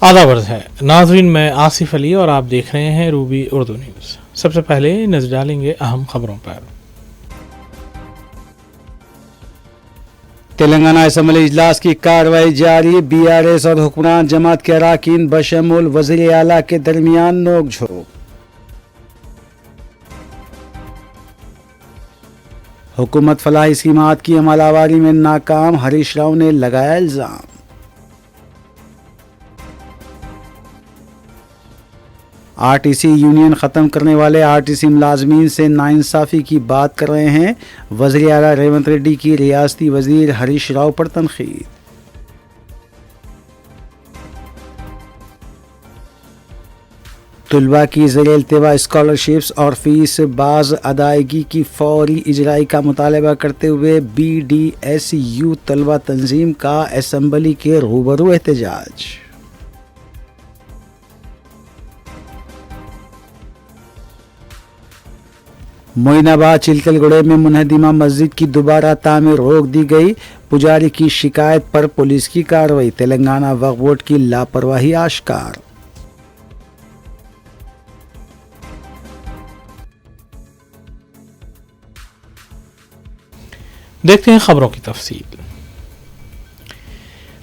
आदाब है नाजरीन, मैं आसिफ अली और आप देख रहे हैं रूबी उर्दू न्यूज़। सबसे पहले नजर डालेंगे अहम खबरों पर। तेलंगाना असम्बली इजलास की कार्रवाई जारी। बीआरएस और हुक्मरान जमात के अरकान बशमूल वज़ीर आला के दरमियान नोकझोंक। हुकूमत फलाही स्कीमात की अमलावरी में नाकाम, हरीश राव ने लगाया इल्जाम। आरटीसी यूनियन ख़त्म करने वाले आरटीसी मुलाजमीन से नाइंसाफ़ी की बात कर रहे हैं। वज़ीर आला रेवंत रेड्डी की रियासती वज़ीर हरीश राव पर तनकीद। तलबा की ज़रिए इल्तिवा स्कॉलरशिप्स और फीस बाज अदायगी की फौरी इजराई का मुतालबा करते हुए BDSU तलबा तंजीम का असम्बली के रूबरू एहतजाज। मोइनाबाद चिलकलगुड़े में मुनहदिमा मस्जिद की दोबारा तामीर रोक दी गई। पुजारी की शिकायत पर पुलिस की कार्रवाई। तेलंगाना वक्फ बोर्ड की लापरवाही आश्कार। देखते हैं खबरों की तफसील।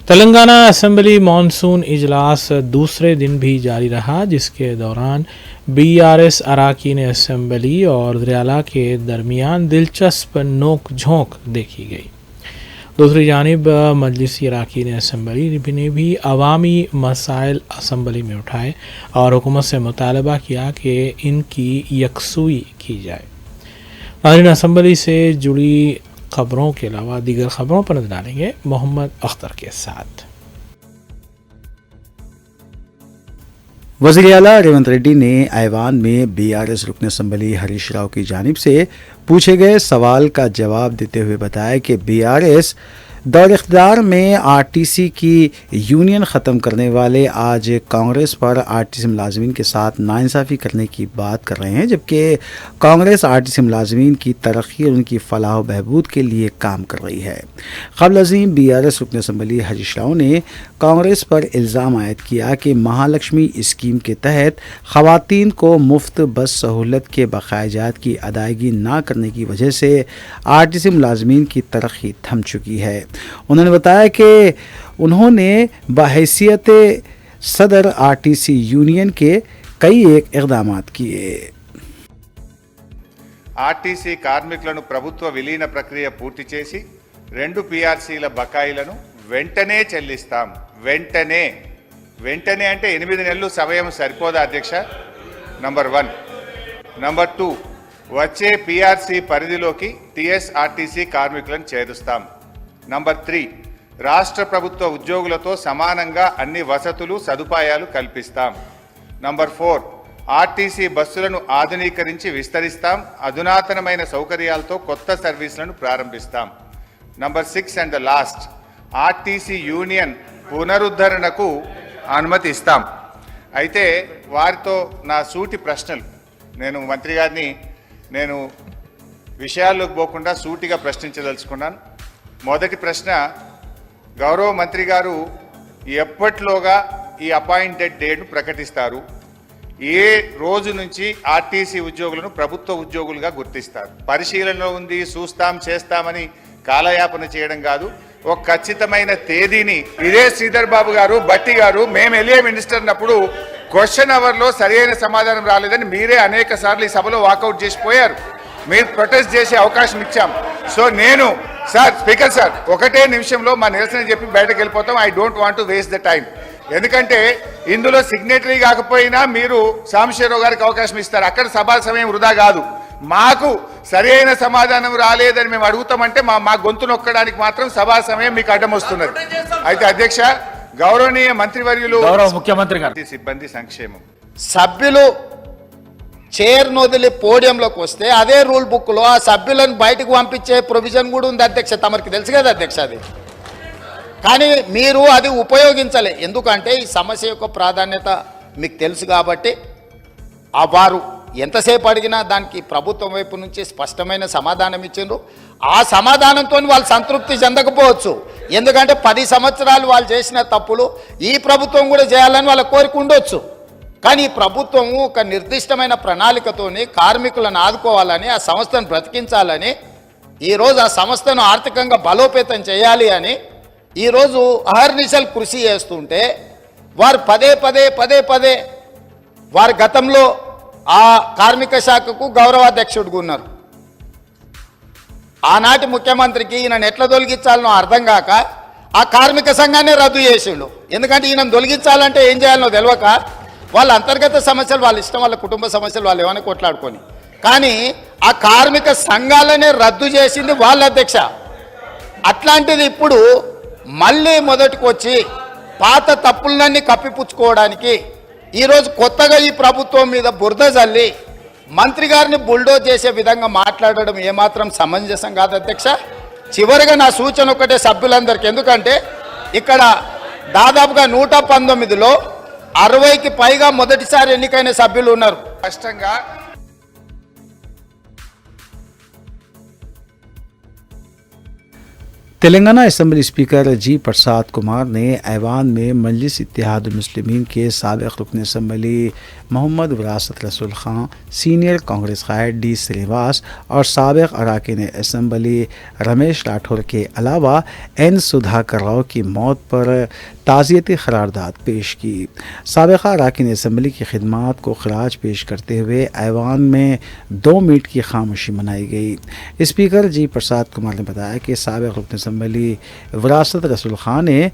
तेलंगाना असेंबली मानसून इजलास दूसरे दिन भी जारी रहा, जिसके दौरान BRS अरकान असेंबली और वज़ीर आला के दरमियान दिलचस्प नोक झोंक देखी गई। दूसरी जानिब मजलिसी अरकान असेंबली ने भी अवामी मसाइल असेंबली में उठाए और हुकूमत से मुतालबा किया कि इनकी यकसुई की जाए। नाज़रीन, असेंबली से जुड़ी खबरों के अलावा दीगर खबरों पर नजर डालेंगे मोहम्मद अख्तर के साथ। वज़ीर आला रेवंत रेड्डी ने ऐवान में BRS रुकन असम्बली हरीश राव की जानिब से पूछे गए सवाल का जवाब देते हुए बताया कि BRS दौर इख्तियार में आरटीसी की यूनियन ख़त्म करने वाले आज कांग्रेस पर आरटीसी मुलाजमीन के साथ नाइंसाफ़ी करने की बात कर रहे हैं, जबकि कांग्रेस आरटीसी मुलाजमीन की तरक्की और उनकी फलाह व बहबूद के लिए काम कर रही है। क़ब्ल अज़ीम BRS रुकन असम्बली हरीश राव ने कांग्रेस पर इल्ज़ाम आयद किया कि महालक्ष्मी स्कीम के तहत ख़वातीन को मुफ्त बस सहूलत के बकायाजात की अदायगी ना करने की वजह से आरटीसी मुलाजमीन की तरक्की थम चुकी है। उन्होंने बताया कि उन्होंने बहैसियत सदर आरटीसी यूनियन के कई इक़दामात किए। ఆర్టీసీ కార్మికులను ప్రభుత్వ విలీన ప్రక్రియ పూర్తి చేసి 2 PRCల బకాయిలను వెంటనే చెల్లిస్తాం. వెంటనే అంటే 8 నెలలు సమయం సరిపోదా అధ్యక్ష? నంబర్ 1. నంబర్ 2, వచ్చే PRC పరిధిలోకి TSRTC కార్మికులను చేరుస్తాం. నంబర్ 3, రాష్ట్ర ప్రభుత్వ ఉద్యోగులతో సమానంగా అన్ని వసతులు సదుపాయాలు కల్పిస్తాం. నంబర్ 4, ఆర్టీసీ బస్సులను ఆధునీకరించి విస్తరిస్తాం. అధునాతనమైన సౌకర్యాలతో కొత్త సర్వీసులను ప్రారంభిస్తాం. Number 6 and the last, RTC union పునరుద్ధరణకు అనుమతి ఇస్తాం. అయితే వారితో నా సూటి ప్రశ్నలు, నేను మంత్రి గారిని విషయాల్లోకి పోకుండా సూటిగా ప్రశ్నించదలుచుకున్నాను. మొదటి ప్రశ్న, గౌరవ మంత్రి గారు ఎప్పటిలోగా ఈ అపాయింటెడ్ డేట్ను ప్రకటిస్తారు? ఏ రోజు నుంచి ఆర్టీసీ ఉద్యోగులను ప్రభుత్వ ఉద్యోగులుగా గుర్తిస్తారు? పరిశీలనలో ఉంది, చూస్తాం చేస్తామని కాలయాపన చేయడం కాదు, ఒక ఖచ్చితమైన తేదీని. ఇదే శ్రీధర్ బాబు గారు, బట్టి గారు, మేము ఎల్ఏ మినిస్టర్ అన్నప్పుడు క్వశ్చన్ అవర్లో సరైన సమాధానం రాలేదని మీరే అనేక సార్లు ఈ సభలో వాకౌట్ చేసిపోయారు. మీరు ప్రొటెస్ట్ చేసే అవకాశం ఇచ్చాం. సో నేను సార్, స్పీకర్ సార్, ఒకటే నిమిషంలో మా నిరసన చెప్పి బయటకు వెళ్ళిపోతాం. I don't want to waste the time. ఎందుకంటే ఇందులో సిగ్నేటరీ కాకపోయినా మీరు సాంబశివరావు గారికి అవకాశం ఇస్తారు. అక్కడ సభా సమయం వృధా కాదు. మాకు సరైన సమాధానం రాలేదని మేము అడుగుతామంటే మా గొంతు నొక్కడానికి మాత్రం సభా సమయం మీకు అడ్డం వస్తున్నది. అయితే అధ్యక్ష, గౌరవనీయ మంత్రివర్యులు, గౌరవ ముఖ్యమంత్రి గారు, సిబ్బంది సంక్షేమం సభ్యులు చైర్ను వదిలి పోడియంలోకి వస్తే అదే రూల్ బుక్లో ఆ సభ్యులను బయటకు పంపించే ప్రొవిజన్ కూడా ఉంది అధ్యక్ష. తమరికి తెలుసు కదా అధ్యక్ష అది. కానీ మీరు అది ఉపయోగించలే. ఎందుకంటే ఈ సమస్య యొక్క ప్రాధాన్యత మీకు తెలుసు కాబట్టి వారు ఎంతసేపు అడిగినా దానికి ప్రభుత్వం వైపు నుంచి స్పష్టమైన సమాధానం ఇచ్చిండ్రు. ఆ సమాధానంతో వాళ్ళు సంతృప్తి చెందకపోవచ్చు, ఎందుకంటే 10 సంవత్సరాలు వాళ్ళు చేసిన తప్పులు ఈ ప్రభుత్వం కూడా చేయాలని వాళ్ళ కోరిక ఉండొచ్చు. కానీ ఈ ప్రభుత్వం ఒక నిర్దిష్టమైన ప్రణాళికతోని కార్మికులను ఆదుకోవాలని, ఆ సంస్థను బ్రతికించాలని, ఈరోజు ఆ సంస్థను ఆర్థికంగా బలోపేతం చేయాలి అని ఈరోజు అహర్నిశలు కృషి చేస్తుంటే వారు పదే వారి గతంలో ఆ కార్మిక శాఖకు గౌరవాధ్యక్షుడిగా ఉన్నారు. ఆనాటి ముఖ్యమంత్రికి ఈయనను ఎట్లా తొలగించాలనో అర్థం కాక ఆ కార్మిక సంఘాన్ని రద్దు చేసిండు. ఎందుకంటే ఈయనను తొలగించాలంటే ఏం చేయాలనో తెలియక వాళ్ళ అంతర్గత సమస్యలు వాళ్ళ ఇష్టం, వాళ్ళ కుటుంబ సమస్యలు వాళ్ళు ఏమైనా కొట్లాడుకొని, కానీ ఆ కార్మిక సంఘాలనే రద్దు చేసింది వాళ్ళ అధ్యక్ష. అట్లాంటిది ఇప్పుడు మళ్ళీ మొదటికి వచ్చి పాత తప్పులన్నీ కప్పిపుచ్చుకోవడానికి ఈరోజు కొత్తగా ఈ ప్రభుత్వం మీద బురద జల్లి మంత్రి గారిని బుల్డోజ్ చేసే విధంగా మాట్లాడడం ఏమాత్రం సమంజసం కాదు అధ్యక్ష. చివరిగా నా సూచన ఒకటే సభ్యులందరికీ, ఎందుకంటే ఇక్కడ దాదాపుగా 119లో 60కి పైగా మొదటిసారి ఎన్నికైన సభ్యులు ఉన్నారు. స్పష్టంగా तेलंगाना असेंबली स्पीकर जी प्रसाद कुमार ने ऐवान में मजलिस इत्तेहादुल मुस्लिमीन के साबिक़ रुकन असम्बली मोहम्मद विरासत रसूल खां, सीनियर कांग्रेस कायद डी श्रीनिवास और साबिक़ अरकान असम्बली रमेश राठौर के अलावा एन सुधाकर राव की मौत पर ताज़ियती करारदाद पेश की। साबिक़ अरकान असम्बली की खिदमात को खराज पेश करते हुए ऐवान में 2 मिनट की खामोशी मनाई गई। स्पीकर जी प्रसाद कुमार ने बताया कि साबिक़ रुकन असम्बली विरासत रसूल खां ने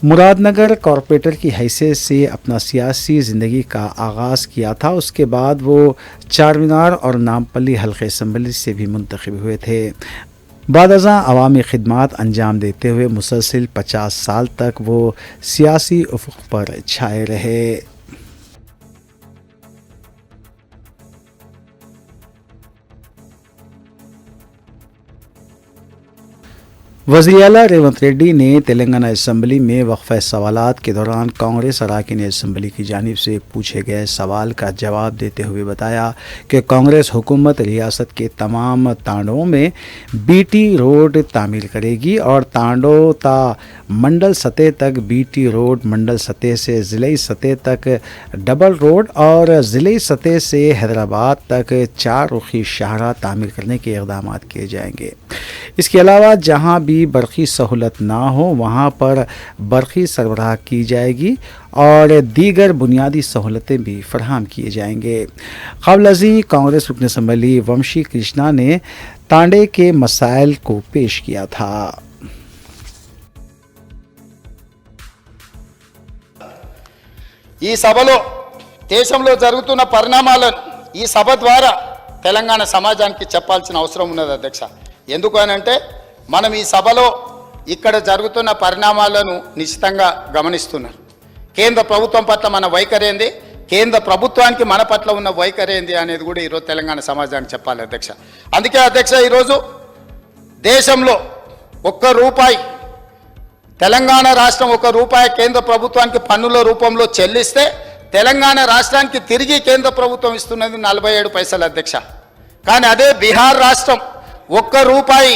मुरादनगर कॉरपोरेटर की हैसियत से अपना सियासी ज़िंदगी का आगाज़ किया था। उसके बाद वो चारमीनार और नामपल्ली हल्के असम्बली से भी मुंतखब हुए थे। बादअज़ां अवामी खिदमात अंजाम देते हुए मुसलसिल 50 साल तक वो सियासी उफ़ुक़ पर छाए रहे। वज़ीर आला रेवंत रेड्डी ने तेलंगाना असम्बली में वक्फ़े सवालात के दौरान कांग्रेस अरकान असम्बली की जानिब से पूछे गए सवाल का जवाब देते हुए बताया कि कांग्रेस हुकूमत रियासत के तमाम तांडों में बीटी रोड तामीर करेगी और तांडो ता मंडल सतह तक बीटी रोड, मंडल सतह से ज़िले सतह तक डबल रोड और ज़िले सतह से हैदराबाद तक 4 रुखी शाहरा तामीर करने के इक़दाम किए जाएंगे। इसके अलावा जहाँ भी बरक़ी सहूलत ना हो वहाँ पर बरक़ी सरबराह की जाएगी और दीगर बुनियादी सहूलतें भी फराहम किए जाएंगे। क़ब्ल कांग्रेस रुकन असम्बली वंशी कृष्णा ने तांडे के मसाइल को पेश किया था। ఈ సభలో దేశంలో జరుగుతున్న పరిణామాలను ఈ సభ ద్వారా తెలంగాణ సమాజానికి చెప్పాల్సిన అవసరం ఉన్నది అధ్యక్ష. ఎందుకు అనంటే మనం ఈ సభలో ఇక్కడ జరుగుతున్న పరిణామాలను నిశ్చితంగా గమనిస్తున్నారు. కేంద్ర ప్రభుత్వం పట్ల మన వైఖరి ఏంది, కేంద్ర ప్రభుత్వానికి మన పట్ల ఉన్న వైఖరి ఏంది అనేది కూడా ఈరోజు తెలంగాణ సమాజానికి చెప్పాలి అధ్యక్ష. అందుకే అధ్యక్ష ఈరోజు దేశంలో ₹1 తెలంగాణ రాష్ట్రం ₹1 కేంద్ర ప్రభుత్వానికి పన్నుల రూపంలో చెల్లిస్తే తెలంగాణ రాష్ట్రానికి తిరిగి కేంద్ర ప్రభుత్వం ఇస్తున్నది 47 పైసలు అధ్యక్ష. కానీ అదే బీహార్ రాష్ట్రం ₹1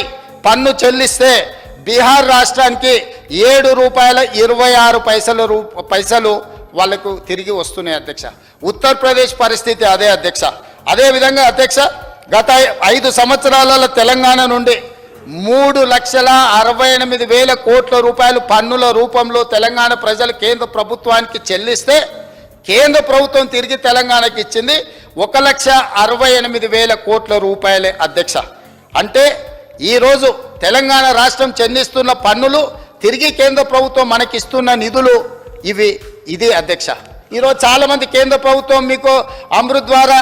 పన్ను చెల్లిస్తే బీహార్ రాష్ట్రానికి ₹7.26 వాళ్ళకు తిరిగి వస్తున్నాయి అధ్యక్ష. ఉత్తరప్రదేశ్ పరిస్థితి అదే అధ్యక్ష. అదే విధంగా అధ్యక్ష గత 5 సంవత్సరాలలో తెలంగాణ నుండి 3,68,000 కోట్ల రూపాయలు పన్నుల రూపంలో తెలంగాణ ప్రజలు కేంద్ర ప్రభుత్వానికి చెల్లిస్తే కేంద్ర ప్రభుత్వం తిరిగి తెలంగాణకి ఇచ్చింది 1,68,000 కోట్ల రూపాయలే అధ్యక్ష. అంటే ఈరోజు తెలంగాణ రాష్ట్రం చెల్లిస్తున్న పన్నులు తిరిగి కేంద్ర ప్రభుత్వం మనకిస్తున్న నిధులు ఇది అధ్యక్ష. ఈరోజు చాలామంది కేంద్ర ప్రభుత్వం మీకు అమృత్ ద్వారా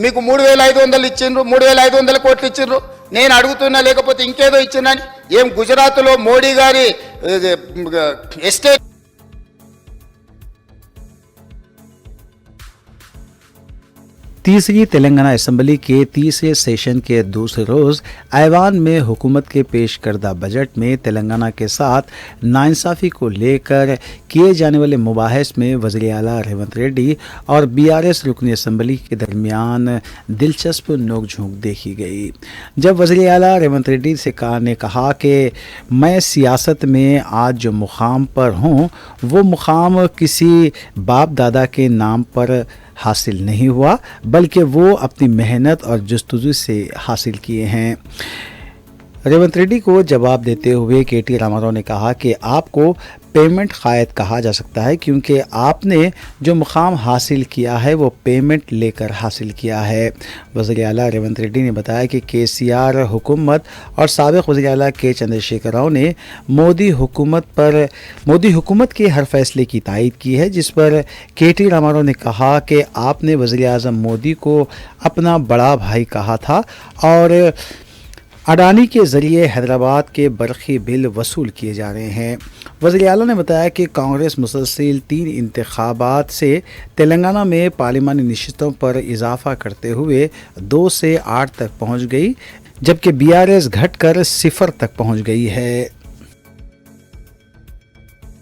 మీకు 3,500 ఇచ్చిండ్రు, 3,500 కోట్లు ఇచ్చిండ్రు. నేను అడుగుతున్నా లేకపోతే ఇంకేదో ఇచ్చిందని. ఏం గుజరాత్లో మోడీ గారి ఎస్టేట్ तीसरी तेलंगाना असेंबली के तीसरे सेशन के दूसरे रोज ऐवान में हुकूमत के पेश करदा बजट में तेलंगाना के साथ नाइंसाफ़ी को लेकर किए जाने वाले मुबाहिस में वज़ीर आला रेवंत रेड्डी और बीआरएस रुकनी असेंबली के दरमियान दिलचस्प नोकझोंक देखी गई। जब वज़ीर आला रेवंत रेड्डी ने कहा कि मैं सियासत में आज जो मुकाम पर हूँ वो मुकाम किसी बाप दादा के नाम पर हासिल नहीं हुआ, बल्कि वो अपनी मेहनत और जस्तुजू से हासिल किए हैं। रेवंत रेड्डी को जवाब देते हुए केटी रामाराव ने कहा कि आपको पेमेंट कायद कहा जा सकता है क्योंकि आपने जो मुकाम हासिल किया है वो पेमेंट लेकर हासिल किया है। वज़ीर आला रेवंत रेड्डी ने बताया कि केसीआर हुकूमत और साबिक़ वज़ीर आला के चंद्रशेखर राव ने मोदी हुकूमत के हर फैसले की तायद की है, जिस पर केटी रामाराव ने कहा कि आपने वज़ीर आज़म मोदी को अपना बड़ा भाई कहा था और अडानी के ज़रिए हैदराबाद के बरक़ी बिल वसूल किए जा रहे हैं। वज़ीर आला ने बताया कि कांग्रेस मुसलसिल 3 इंतखाबात से तेलंगाना में पार्लिमानी नशिस्तों पर इजाफा करते हुए 2 से 8 तक पहुंच गई, जबकि बीआरएस घटकर 0 तक पहुंच गई है।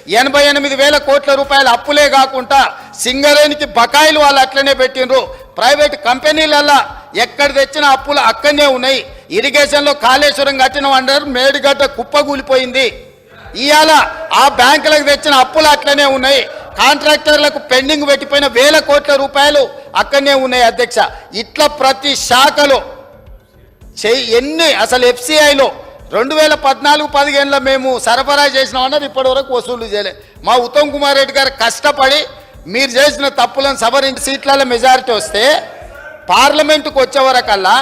88,000 కోట్ల రూపాయల అప్పులే కాకుండా సింగరేణికి బకాయిలు వాళ్ళు అట్లనే పెట్టిండ్రు. ప్రైవేట్ కంపెనీలల్లా ఎక్కడ తెచ్చిన అప్పులు అక్కడనే ఉన్నాయి. ఇరిగేషన్లో కాళేశ్వరం కట్టిన వండర్ మేడిగడ్డ కుప్పగూలిపోయింది. ఇవాళ ఆ బ్యాంకులకు తెచ్చిన అప్పులు అట్లనే ఉన్నాయి. కాంట్రాక్టర్లకు పెండింగ్ పెట్టిపోయిన 1,000 కోట్ల రూపాయలు అక్కడనే ఉన్నాయి అధ్యక్ష. ఇట్లా ప్రతి శాఖలో ఎన్ని అసలు ఎఫ్సిఐలో 2014-15లో మేము సరఫరా చేసినామన్నది ఇప్పటి వరకు వసూలు చేయలే. మా ఉత్తమ్ కుమార్ రెడ్డి గారు కష్టపడి మీరు చేసిన తప్పులను సవరించి సీట్ల మెజారిటీ వస్తే పార్లమెంటుకు వచ్చే వరకల్లా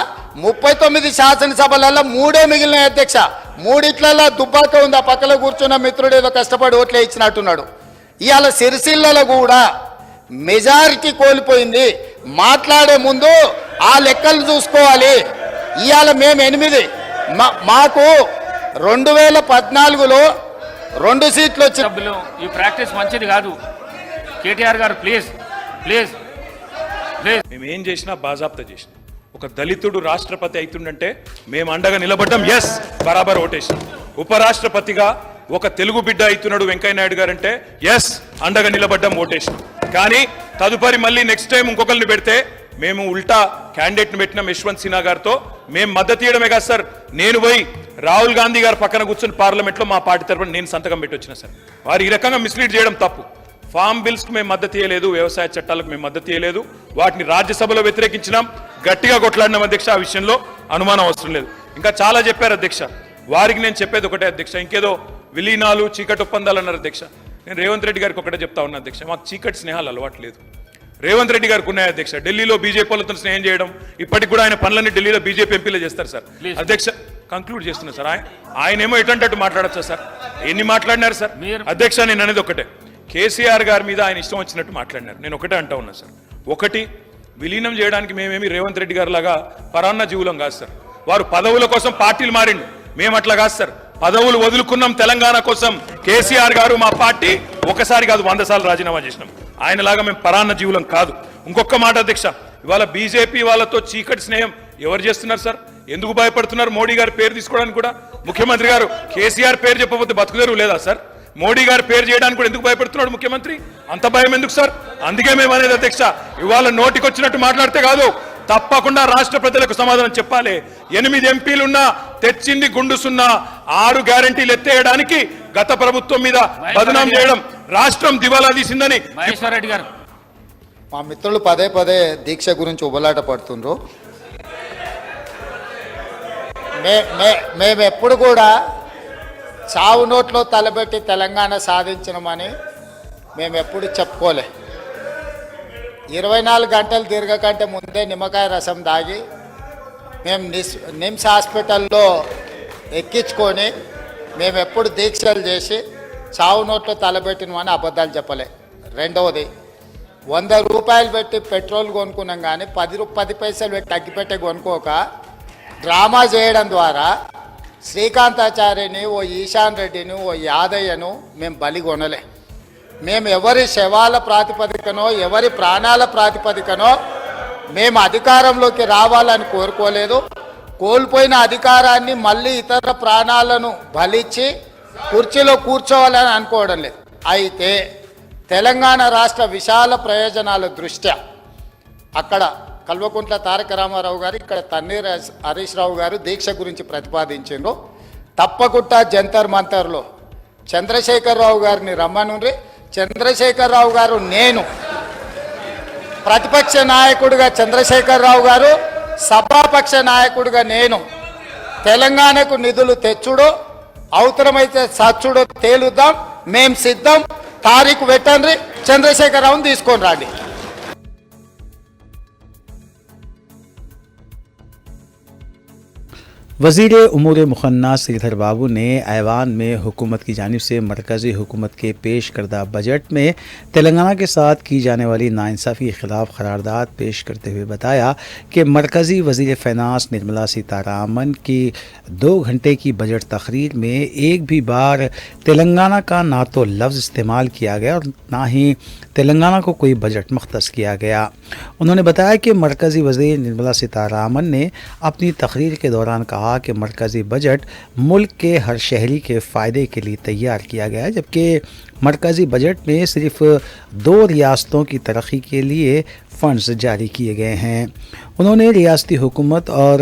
39 శాసనసభలలో 3 మిగిలినాయి అధ్యక్ష. 3 దుబ్బాక ఉంది, ఆ పక్కలో కూర్చున్న మిత్రుడు ఏదో కష్టపడి ఓట్లే ఇచ్చినట్టున్నాడు. ఇవాళ సిరిసిల్లలో కూడా మెజారిటీ కోల్పోయింది. మాట్లాడే ముందు ఆ లెక్కలు చూసుకోవాలి. ఇవాళ మేము 8 మాకు 2014లో 2 సీట్లు వచ్చిన ఈ ప్రాక్టీస్ మంచిది కాదు. కేటీఆర్ గారు ప్లీజ్ ప్లీజ్ ప్లీజ్. మేము ఏం చేసినా బాజాప్తా చేసినాం. ఒక దళితుడు రాష్ట్రపతి అవుతుండంటే మేము అండగా నిలబడ్డాం, ఎస్ బరాబర్ ఓటేసినాం. ఉపరాష్ట్రపతిగా ఒక తెలుగు బిడ్డ అవుతున్నాడు వెంకయ్య నాయుడు గారు అంటే ఎస్ అండగా నిలబడ్డాం, ఓటేసినాం. కానీ తదుపరి మళ్ళీ నెక్స్ట్ టైం ఇంకొకరిని పెడితే మేము ఉల్టా క్యాండిడేట్ని పెట్టినాం యశ్వంత్ సిన్హా గారితో. మేము మద్దతు ఇవ్వడమే కాదు సార్, నేను పోయి రాహుల్ గాంధీ గారు పక్కన కూర్చొని పార్లమెంట్లో మా పార్టీ తరఫున నేను సంతకం పెట్టి వచ్చిన సార్. వారు ఈ రకంగా మిస్లీడ్ చేయడం తప్పు. ఫార్మ్ బిల్స్కి మేము మద్దతు ఇవ్వలేదు, వ్యవసాయ చట్టాలకు మేము మద్దతు ఇవ్వలేదు, వాటిని రాజ్యసభలో వ్యతిరేకించినాం, గట్టిగా కొట్లాడినాం అధ్యక్ష. ఆ విషయంలో అనుమానం అవసరం లేదు. ఇంకా చాలా చెప్పారు అధ్యక్ష. వారికి నేను చెప్పేది ఒకటే అధ్యక్ష, ఇంకేదో విలీనాలు చీకటి ఒప్పందాలు అన్నారు అధ్యక్ష. నేను రేవంత్ రెడ్డి గారికి ఒకటే చెప్తా ఉన్నా అధ్యక్ష, మాకు చీకటి స్నేహాలు అలవాటు లేదు. రేవంత్ రెడ్డి గారికి ఉన్నాయి అధ్యక్ష. ఢిల్లీలో బీజేపీ వాళ్ళతో స్నేహం చేయడం, ఇప్పటికి కూడా ఆయన పనులన్నీ ఢిల్లీలో బీజేపీ ఎంపీలే చేస్తారు సార్. అధ్యక్ష కంక్లూడ్ చేస్తున్నారు సార్. ఆయనేమో ఎటంటట్టు మాట్లాడచ్చా సార్? ఎన్ని మాట్లాడినారు సార్? అధ్యక్ష నేను అనేది ఒకటే, కేసీఆర్ గారి మీద ఆయన ఇష్టం వచ్చినట్టు మాట్లాడినారు. నేను ఒకటే అంటా ఉన్నా సార్, ఒకటి విలీనం చేయడానికి మేమేమి రేవంత్ రెడ్డి గారు లాగా పరాన్న జీవులం కాదు సార్. వారు పదవుల కోసం పార్టీలు మారిండు, మేము అట్లా కాదు సార్. పదవులు వదులుకున్నాం తెలంగాణ కోసం. కేసీఆర్ గారు మా పార్టీ ఒకసారి కాదు 100 సార్లు రాజీనామా చేసినాం. ఆయనలాగా మేము పరాన్న జీవులం కాదు. ఇంకొక మాట అధ్యక్ష, ఇవాళ బీజేపీ వాళ్ళతో చీకటి స్నేహం ఎవరు చేస్తున్నారు సార్? ఎందుకు భయపడుతున్నారు? మోడీ గారి పేరు తీసుకోవడానికి కూడా ముఖ్యమంత్రి గారు కేసీఆర్ పేరు చెప్పకపోతే బతుకుదేరు లేదా సార్? మోడీ గారి పేరు చేయడానికి కూడా ఎందుకు భయపడుతున్నాడు ముఖ్యమంత్రి? అంత భయం ఎందుకు సార్? అందుకే మేము అనేది అధ్యక్ష, ఇవాళ నోటికొచ్చినట్టు మాట్లాడితే కాదు, తప్పకుండా రాష్ట్ర ప్రజలకు సమాధానం చెప్పాలి. 8 ఎంపీలున్నా తెచ్చింది గుండు సున్నా. 6 గ్యారంటీలు ఎత్తేయడానికి గత ప్రభుత్వం మీద బదనాం చేయడం, రాష్ట్రం దివాలా తీసిందని మహేశ్వర్ రెడ్డి గారు. మా మిత్రులు పదే పదే దీక్ష గురించి ఉబలాట పడుతుండ్రు. మేము ఎప్పుడు కూడా చావు నోట్లో తలబెట్టి తెలంగాణ సాధించినమని మేము ఎప్పుడు చెప్పుకోలే. 24 గంటలు తిరగకంటే ముందే నిమ్మకాయ రసం దాగి మేము నిమ్స్ హాస్పిటల్లో ఎక్కించుకొని మేము ఎప్పుడు దీక్షలు చేసి చావు నోట్లో తలబెట్టినమని అబద్ధాలు చెప్పలే. రెండవది, 100 రూపాయలు పెట్టి పెట్రోల్ కొనుక్కున్నాం కానీ 10 పైసలు పెట్టి తగ్గిపెట్టే కొనుక్కోక డ్రామా చేయడం ద్వారా శ్రీకాంతాచార్యని, ఓ ఈశాన్ రెడ్డిని, ఓ యాదయ్యను మేము బలి కొనలే. మేము ఎవరి శవాల ప్రాతిపదికనో ఎవరి ప్రాణాల ప్రాతిపదికనో మేము అధికారంలోకి రావాలని కోరుకోలేదు. కోల్పోయిన అధికారాన్ని మళ్ళీ ఇతర ప్రాణాలను బలిచ్చి కుర్చీలో కూర్చోవాలని అనుకోవడం లేదు. అయితే తెలంగాణ రాష్ట్ర విశాల ప్రయోజనాల దృష్ట్యా అక్కడ కల్వకుంట్ల తారక రామారావు గారు, ఇక్కడ తన్నీర్ హరీష్ రావు గారు దీక్ష గురించి ప్రతిపాదించారు. తప్పకుండా జంతర్ మంతర్లో చంద్రశేఖరరావు గారిని రమ్మనుండ్రి. చంద్రశేఖరరావు గారు, నేను ప్రతిపక్ష నాయకుడిగా చంద్రశేఖరరావు గారు, సభాపక్ష నాయకుడిగా నేను తెలంగాణకు నిధులు తెచ్చుడో అవసరమైతే సచ్చుడో తేలుద్దాం. మేం సిద్ధం. తారీఖు పెట్టండి, చంద్రశేఖరరావుని తీసుకొని రండి. वज़ीर उमूर मुखन्ना श्रीधर बाबू ने ऐवान में हुकूमत की जानिब से मरकज़ी हुकूमत के पेश करदा बजट में तेलंगाना के साथ की जाने वाली नाइंसाफ़ी के ख़िलाफ़ क़रारदाद पेश करते हुए बताया कि मरकज़ी वज़ीर फ़िनांस निर्मला सीतारामन की 2 घंटे की बजट तकरीर में एक भी बार तेलंगाना का ना तो लफ्ज़ इस्तेमाल किया गया और ना ही तेलंगाना को कोई बजट मुख्तस किया गया। उन्होंने बताया कि मरकज़ी वज़ीर निर्मला सीतारामन ने अपनी तकरीर के दौरान कहा कि मरकज़ी बजट मुल्क के हर शहरी के फ़ायदे के लिए तैयार किया गया है, जबकि मरकज़ी बजट में सिर्फ 2 रियासतों की तरक्की के लिए फ़ंड्स जारी किए गए हैं। उन्होंने रियासती हुकूमत और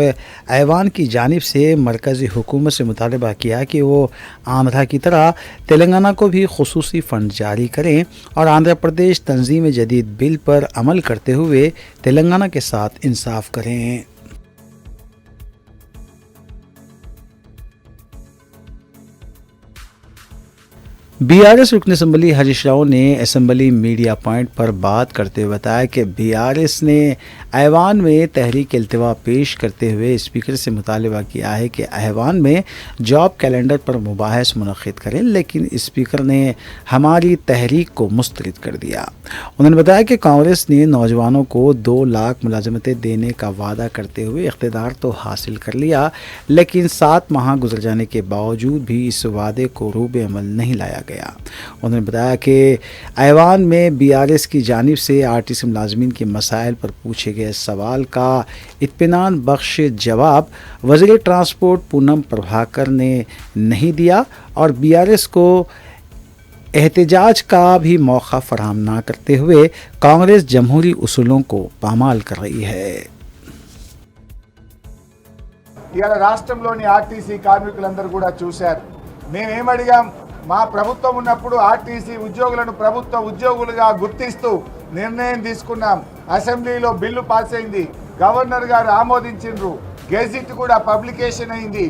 ऐवान की जानिब से मरकज़ी हुकूमत से मुतालबा किया कि वो आंध्रा की तरह तेलंगाना को भी खुसूसी फ़ंड जारी करें और आंध्र प्रदेश तंजीम जदीद बिल पर अमल करते हुए तेलंगाना के साथ इंसाफ करें। बीआरएस रुकन असम्बली हरीश राव ने असम्बली मीडिया पॉइंट पर बात करते हुए बताया कि बीआरएस ने ऐवान में तहरीक इल्तिवा पेश करते हुए स्पीकर से मुतालबा किया है कि ऐवान में जॉब कैलेंडर पर मुबाहस मुनक़िद करें, लेकिन स्पीकर ने हमारी तहरीक को मुस्तरद कर दिया। उन्होंने बताया कि कांग्रेस ने नौजवानों को 2 लाख मुलाजमतें देने का वादा करते हुए इख्तिदार तो हासिल कर लिया, लेकिन 7 माह गुजर जाने के बावजूद भी इस वादे को रूबे अमल नहीं लाया गया। उन्होंने बताया कि ऐवान में बीआरएस की जानिब से आरटीसी मुलाजमीन के मसाइल पर पूछे गए सवाल का इत्मीनान बख्श जवाब वज़ीर ट्रांसपोर्ट पूनम प्रभाकर ने नहीं दिया और बीआरएस को एहतजाज का भी मौका फराहम ना करते हुए कांग्रेस जमहूरी उसूलों को पामाल कर रही है। ఇవాళ రాష్ట్రంలోని ఆర్టీసీ కార్మికులందరూ కూడా చూశారు. మేమేం అడిగాం, మా ప్రభుత్వం ఉన్నప్పుడు ఆర్టీసీ ఉద్యోగులను ప్రభుత్వ ఉద్యోగులుగా గుర్తిస్తూ నిర్ణయం తీసుకున్నాం. అసెంబ్లీలో బిల్లు పాస్ అయింది, గవర్నర్ గారు ఆమోదించిండ్రు, గెజిట్ కూడా పబ్లికేషన్ అయింది.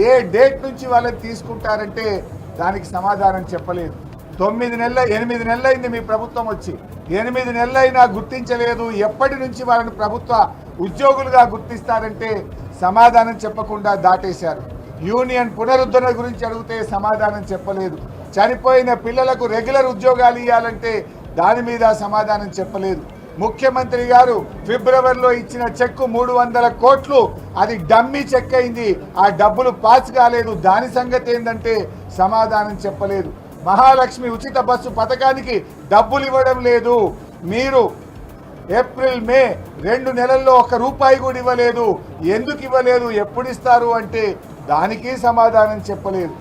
ఏ డేట్ నుంచి వాళ్ళని తీసుకుంటారంటే దానికి సమాధానం చెప్పలేదు. 8 నెలలు అయింది మీ ప్రభుత్వం వచ్చి, 8 నెలలైనా గుర్తించలేదు. ఎప్పటి నుంచి వాళ్ళని ప్రభుత్వ ఉద్యోగులుగా గుర్తిస్తారంటే సమాధానం చెప్పకుండా దాటేశారు. యూనియన్ పునరుద్ధరణ గురించి అడిగితే సమాధానం చెప్పలేదు. చనిపోయిన పిల్లలకు రెగ్యులర్ ఉద్యోగాలు ఇవ్వాలంటే దాని మీద సమాధానం చెప్పలేదు. ముఖ్యమంత్రి గారు ఫిబ్రవరిలో ఇచ్చిన చెక్కు 300 కోట్లు, అది డమ్మీ చెక్ అయింది, ఆ డబ్బులు పాస్ కాలేదు. దాని సంగతి ఏంటంటే సమాధానం చెప్పలేదు. మహాలక్ష్మి ఉచిత బస్సు పథకానికి డబ్బులు ఇవ్వడం లేదు. మీరు ఏప్రిల్ మే 2 నెలల్లో 1 రూపాయి కూడా ఇవ్వలేదు. ఎందుకు ఇవ్వలేదు, ఎప్పుడు ఇస్తారు అంటే దానికి సమాధానం చెప్పలేదు.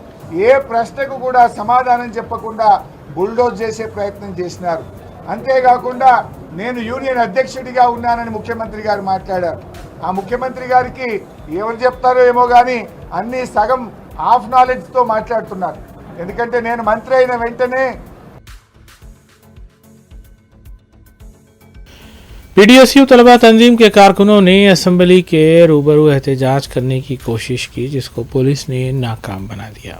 ఏ ప్రశ్నకు కూడా సమాధానం చెప్పకుండా బుల్డోజ్ చేసే ప్రయత్నం చేసినారు. అంతేకాకుండా నేను యూనియన్ అధ్యక్షుడిగా ఉన్నానని ముఖ్యమంత్రి గారు మాట్లాడారు. ఆ ముఖ్యమంత్రి గారికి ఎవరు చెప్తారో ఏమో కానీ అన్ని సగం హాఫ్ నాలెడ్జ్తో మాట్లాడుతున్నారు. ఎందుకంటే నేను మంత్రి అయిన వెంటనే पीडीएसयू तलबा तंजीम के कारकुनों ने असम्बली के रूबरू एहतजाज करने की कोशिश की, जिसको पुलिस ने नाकाम बना दिया।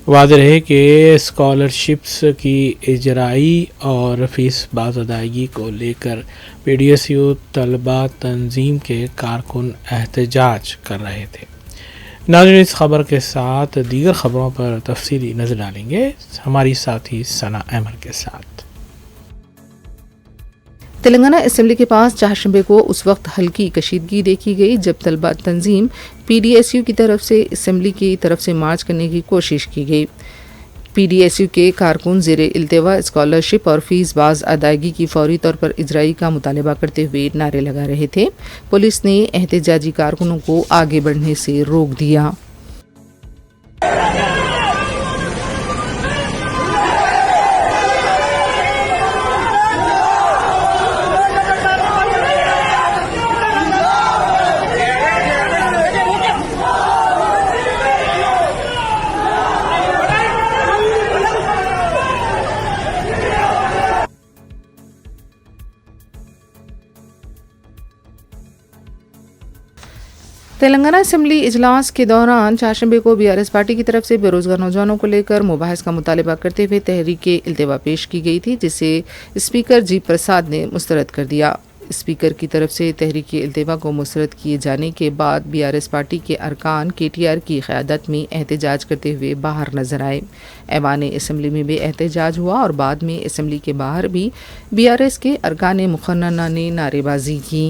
वाज़ेह है कि स्कॉलरशिप्स की इजराई और फीस बाज़ अदायगी को लेकर पीडीएसयू तलबा तंजीम के कारकुन एहतजाज कर रहे थे। नाज़रीन, इस खबर के साथ दीगर खबरों पर तफसीली नज़र डालेंगे हमारी साथी सना अहमद के साथ। तेलंगाना असेंबली के पास चारशंबे को उस वक्त हल्की कशीदगी देखी गई जब तलबा तंजीम पीडीएसयू की तरफ से असेंबली की तरफ से मार्च करने की कोशिश की गई। पीडीएसयू के कारकुन ज़ेरे इल्तवा स्कॉलरशिप और फीस बाज अदायगी की फौरी तौर पर इजराई का मुतालबा करते हुए नारे लगा रहे थे। पुलिस ने एहतजाजी कारकुनों को आगे बढ़ने से रोक दिया। तेलंगाना असेंबली इजलास के दौरान चारशंबे को बीआरएस पार्टी की तरफ से बेरोजगार नौजवानों को लेकर मुबाहिस का मुतालबा करते हुए तहरीक इल्तवा पेश की गई थी, जिसे स्पीकर जी प्रसाद ने मुस्तरद कर दिया। स्पीकर की तरफ से तहरीक इल्तवा को मुस्तरद किए जाने के बाद बीआरएस पार्टी के अरकान केटीआर की क़यादत में एहतजाज करते हुए बाहर नजर आए। ऐवान असेंबली में भी एहतजाज हुआ और बाद में असेंबली के बाहर भी बीआरएस के अरकान मुखन्ना ने नारेबाजी की।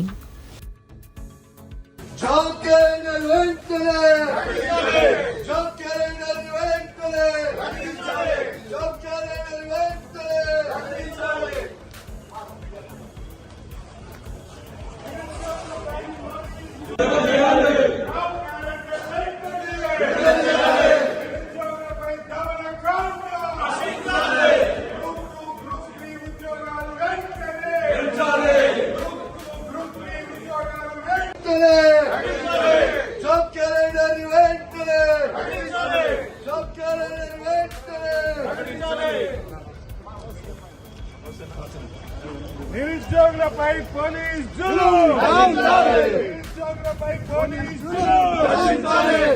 నిరుద్యోగులపై పోలీస్ జులుం నిరుద్యోగులపై పోలీస్ జులుం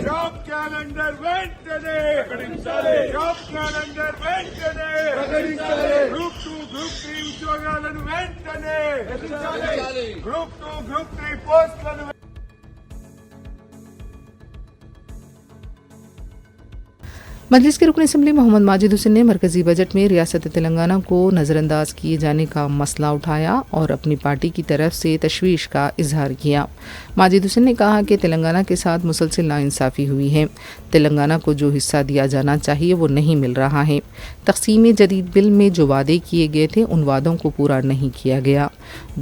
జాబ్ క్యాలెండర్ వెంటనే జాబ్ క్యాలెండర్ వెంటనే గ్రూప్ 2 గ్రూప్ 3 ఉద్యోగాలను వెంటనే గ్రూప్ 2 గ్రూప్ 3 పోస్టులను मजलिस के रुकन असम्बली मोहम्मद माजिद हुसैन ने मरकजी बजट में रियासत तेलंगाना को नज़रअंदाज किए जाने का मसला उठाया और अपनी पार्टी की तरफ से तशवीश का इजहार किया। माजिद हुसैन ने कहा कि तेलंगाना के साथ मुसलसल नाइंसाफ़ी हुई है। तेलंगाना को जो हिस्सा दिया जाना चाहिए वो नहीं मिल रहा है। तक़सीम जदीद बिल में जो वादे किए गए थे उन वादों को पूरा नहीं किया गया।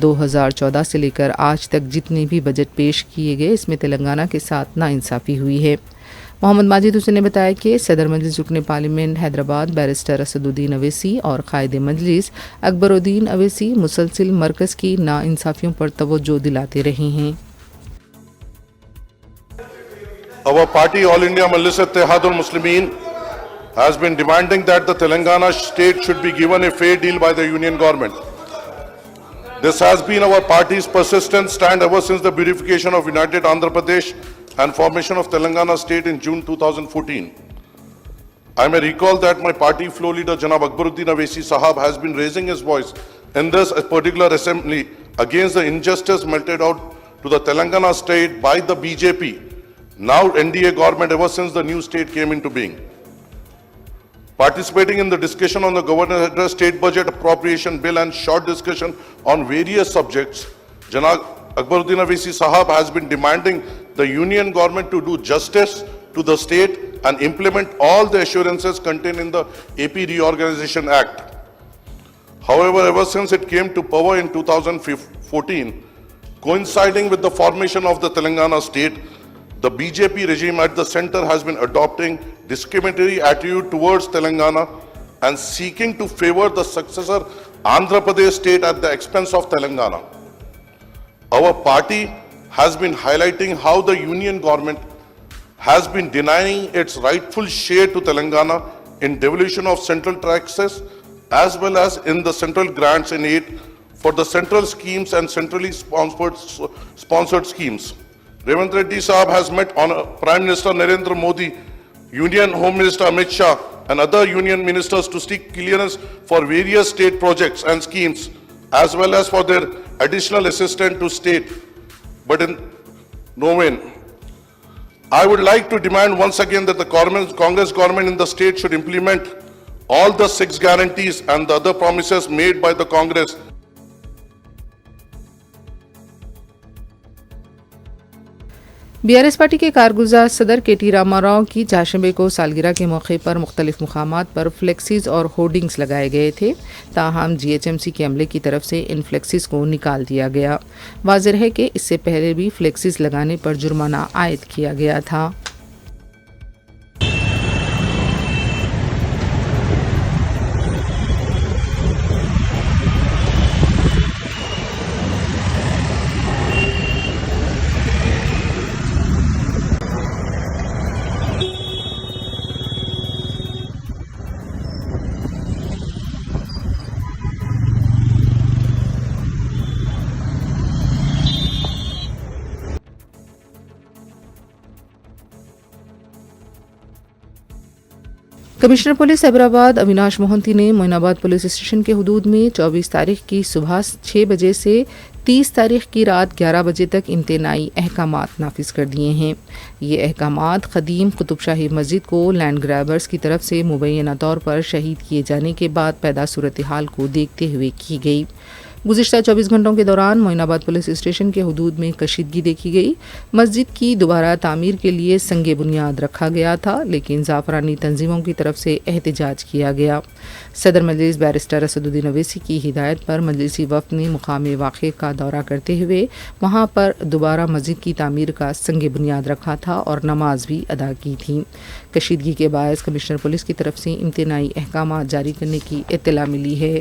2014 से लेकर आज तक जितने भी बजट पेश किए गए इसमें तेलंगाना के साथ नाइंसाफ़ी हुई है। मोहम्मद माजिद हुसैन ने बताया कि सदर मजलिस रुकन पार्लियामेंट हैदराबाद बैरिस्टर असदुद्दीन अवैसी और कायदे मजलिस अकबरुद्दीन अवैसी मुसलसिल मरकज़ की नाइंसाफ़ियों पर तवज्जो दिलाते रहे हैं। Our party, All India Majlis Ittehadul Muslimin, has been demanding that the Telangana state should be given a fair deal by the union government. This has been our party's persistent stand ever since the beautification of United Andhra Pradesh and formation of Telangana state in June 2014. I may recall that my party floor leader Janab Akbaruddin Awaisi Sahab has been raising his voice in this particular assembly against the injustice meted out to the Telangana state by the BJP, now NDA government, ever since the new state came into being. Participating in the discussion on the Governor's Address, State Budget Appropriation Bill and short discussion on various subjects, Janab Akbaruddin Awaisi Sahab has been demanding the union government to do justice to the state and implement all the assurances contained in the AP Reorganization Act. However, ever since it came to power in 2014, coinciding with the formation of the Telangana state, the BJP regime at the center has been adopting discriminatory attitude towards Telangana and seeking to favor the successor Andhra Pradesh state at the expense of Telangana. Our party has been highlighting how the union government has been denying its rightful share to Telangana in devolution of central taxes as well as in the central grants and aid for the central schemes and centrally sponsored schemes. Revanth Reddy Sahab has met on Prime Minister Narendra Modi, Union Home Minister Amit Shah and other union ministers to seek clearance for various state projects and schemes as well as for their additional assistance to state. But in no vain, I would like to demand once again that the Congress government in the state should implement all the 6 guarantees and the other promises made by the Congress. BRS party के कारगुजार सदर केटी रामाराव की चारशंबे को सालगिरह के मौके पर मुख्तलिफ मुकामात पर फ्लेक्सीज और होर्डिंग्स लगाए गए थे। ताहम जीएचएमसी के अमले की तरफ से इन फ्लेक्सीज को निकाल दिया गया। वाज़ेह है कि इससे पहले भी फ्लेक्सीज लगाने पर जुर्माना आयद किया गया था। कमिश्नर पुलिस हैदराबाद अविनाश मोहंती ने मोइनाबाद पुलिस स्टेशन के हुदूद में 24 तारीख की सुबह 6 बजे से 30 तारीख की रात 11 बजे तक इम्तनाई अहकामात नाफिज कर दिए हैं। ये अहकामात ख़दीम कुतुबशाही मस्जिद को लैंड ग्रैबर्स की तरफ से मुबैना तौर पर शहीद किए जाने के बाद पैदा सूरत हाल को देखते हुए की गई। गुज़िश्ता 24 घंटों के दौरान मोइनाबाद पुलिस स्टेशन के हुदूद में कशीदगी देखी गई। मस्जिद की दोबारा तामीर के लिए संगे बुनियाद रखा गया था, लेकिन ज़ाफ़रानी तंजीमों की तरफ से एहतजाज किया गया। सदर मजलिस बैरिस्टर असदुद्दीन अवैसी की हिदायत पर मजलिसी वफ़द ने मुकाम वाक़े का दौरा करते हुए वहाँ पर दोबारा मस्जिद की तामीर का संगे बुनियाद रखा था और नमाज भी अदा की थी। कशीदगी के बायस कमिश्नर पुलिस की तरफ से इम्तनाई अहकामात जारी करने की इत्तला मिली है।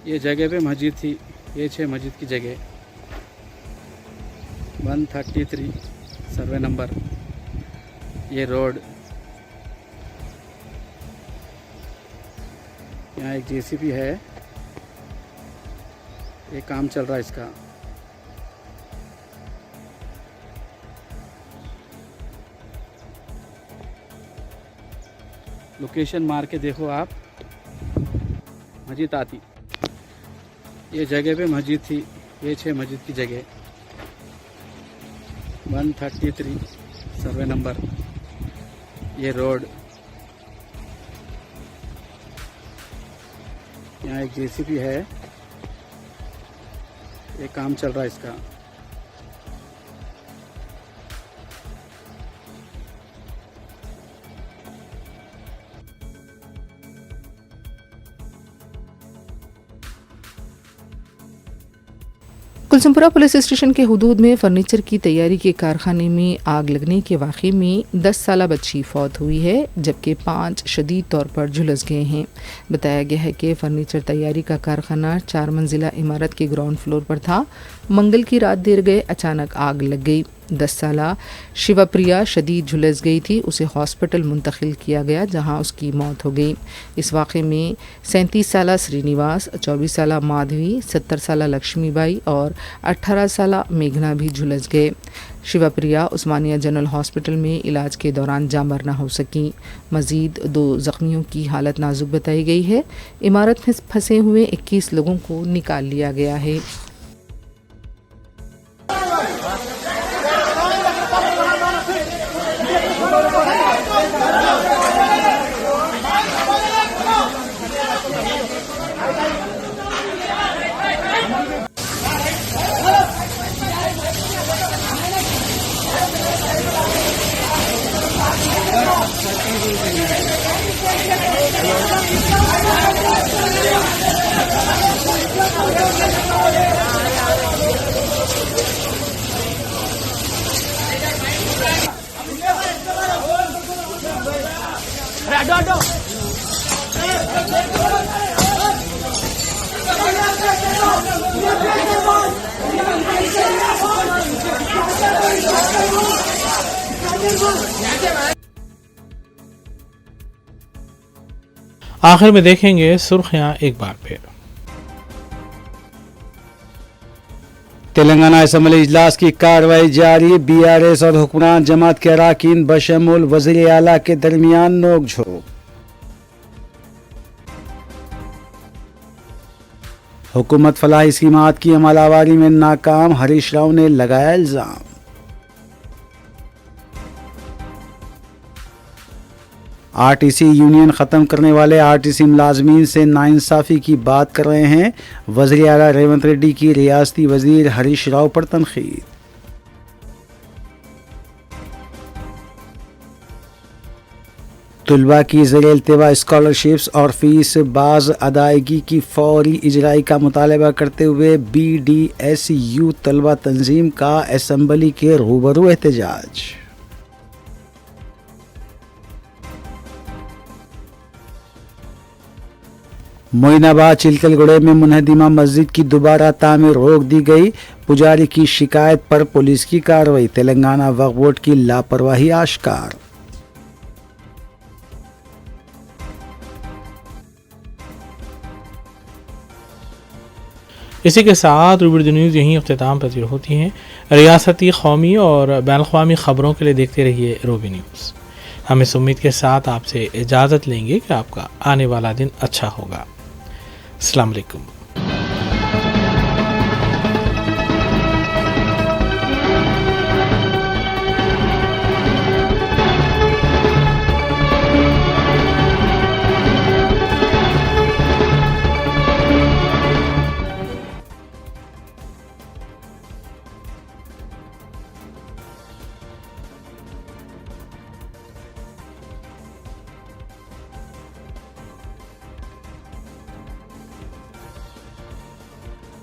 ये जगह पे मस्जिद थी, ये 6 मस्जिद की जगह 133 सर्वे नंबर, ये रोड, यहाँ एक जेसीबी है, ये काम चल रहा है इसका। लोकेशन मार के देखो आप, मस्जिद आती। ये जगह पे मस्जिद थी, ये 6 मस्जिद की जगह 133 सर्वे नंबर, ये रोड, यहाँ एक जेसीबी है, ये काम चल रहा है इसका। कुलसुमपुरा पुलिस स्टेशन के हुदूद में फर्नीचर की तैयारी के कारखाने में आग लगने के वाक़े में 10 साला बच्ची फौत हुई है, जबकि 5 शदीद तौर पर झुलस गए हैं। बताया गया है कि फर्नीचर तैयारी का कारखाना 4 मंजिला इमारत के ग्राउंड फ्लोर पर था। मंगल की रात देर गए अचानक आग लग गई। 10 साला शिवप्रिया शदीद झुलस गई थी, उसे हॉस्पिटल मुंतकिल किया गया जहां उसकी मौत हो गई। इस वाक़े में 37 साला श्रीनिवास, 24 साला माधवी, 70 साला लक्ष्मीबाई और 18 साला मेघना भी झुलस गए। शिवप्रिया उस्मानिया जनरल हॉस्पिटल में इलाज के दौरान जामर न हो सकी। मज़ीद 2 ज़ख्मियों की हालत नाजुक बताई गई है। इमारत में फंसे हुए 21 लोगों को निकाल लिया गया है। आखिर में देखेंगे सुर्खियां एक बार फिर। तेलंगाना असम्बली इजलास की कार्रवाई जारी। बीआरएस और हुक्मरान जमात के अरकान बशमुल वज़ीर आला के दरमियान नोकझोंक। हुकूमत फलाही स्कीमात की अमलावरी में नाकाम, हरीश राव ने लगाया इल्जाम। आरटीसी यूनियन ख़त्म करने वाले आरटीसी मुलाजमीन से नाइंसाफ़ी की बात कर रहे हैं। वज़ीर आला रेवंत रेड्डी की रियासती वज़ीर हरीश राव पर तनख़ीद। तुलबा की ज़ेर-ए-इल्तिवा स्कॉलरशिप्स और फ़ीस बाज़ अदायगी की फ़ौरी इजराई का मुतालबा करते हुए BDSU तलबा तंजीम का असम्बली के रूबरू एहतजाज। मोइनाबाद चिलकलगुड़े में मुनहदिमा मस्जिद की दोबारा तामीर रोक दी गई। पुजारी की शिकायत पर पुलिस की कार्रवाई। तेलंगाना वक्फ बोर्ड की लापरवाही आश्कार। इसी के साथ रूबी न्यूज़ यहीं अख्तिताम पजीर होती हैं। रियासती, कौमी और बैनुल-अक़वामी ख़बरों के लिए देखते रहिए रूबी न्यूज़। हम इस उम्मीद के साथ आपसे इजाज़त लेंगे कि आपका आने वाला दिन अच्छा होगा। अस्सलाम वालेकुम।